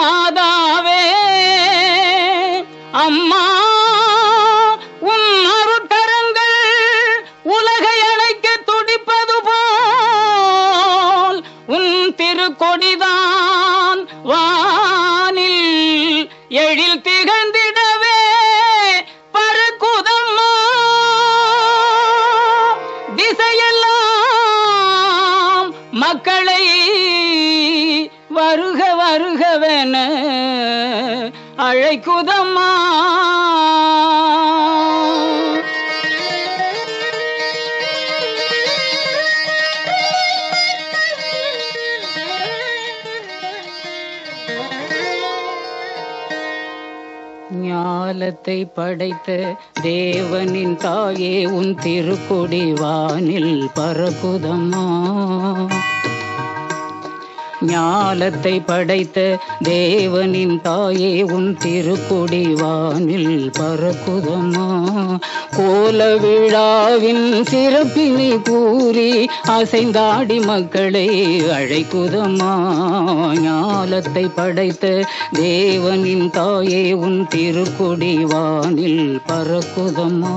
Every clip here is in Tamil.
மாதாவே அம்மா உன் அருட்கரங்கள் உலகை அழைக்க துடிப்பது போல் உன் திருக்கொடிதான் வானில் எழில் திகழ்ந்திடவே பறக்குதம்மா. திசையெல்லாம் மக்களை வருக வருகவென அழைக்குதம்மா. ஞாலத்தை படைத்த தேவனின் தாயே உன் திருக்கொடி வானில் பறக்குதம்மா. ஞாலத்தை படைத்த தேவனின் தாயே உன் திருக்கொடி வானில் பறக்குதம்மா. கோல விழாவின் சிறப்பினை கூறி அசைந்தாடி மக்களை அழைக்குதம்மா. ஞாலத்தை படைத்த தேவனின் தாயே உன் திருக்கொடி வானில் பறக்குதம்மா.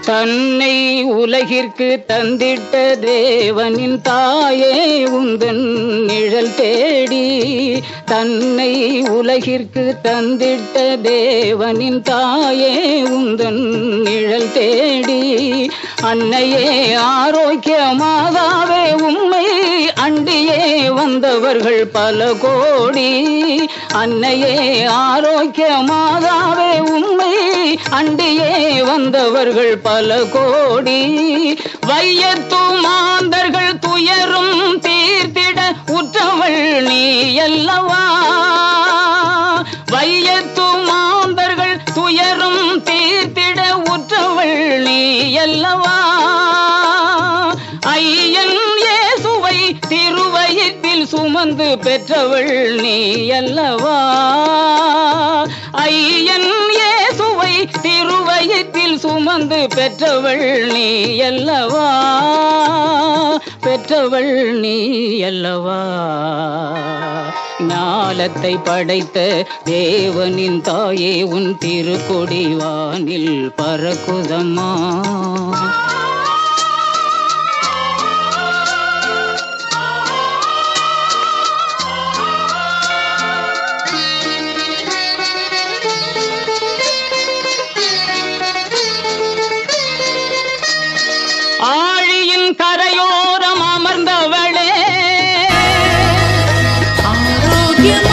தன்னை உலகிற்கு தந்திட்ட தேவனின் தாயே உந்தன் நிழல் தேடி. தன்னை உலகிற்கு தந்திட்ட தேவனின் தாயே உந்தன் நிழல் தேடி. அன்னையே ஆரோக்கிய மாதாவே உம்மை அண்டியே வந்தவர்கள் பல கோடி. அன்னையே ஆரோக்கிய மாதாவே உம்மை அண்டியே வந்தவர்கள் பல கோடி. வையத்து மாந்தர்கள் துயரும் தீர்த்திட உற்றவள் நீ அல்லவா. வையத்து மாந்தர்கள் துயரும் தீர்த்திட உற்றவள் நீ அல்லவா. ஐயன் இயேசுவை திருவயிற்றில் சுமந்து பெற்றவள் நீ அல்லவா. ஐயன் இயேசுவை திருவயிற்றில் சுமந்து பெற்றவள் நீ அல்லவா. பெற்றவள் நீ அல்லவா. ஞாலத்தை படைத்த தேவனின் தாயே உன் திருக்கொடி வானில் பறக்குதம்மா. ஆழியின் கரையோரம் அமர்ந்தவளே ஆரோக்கியம்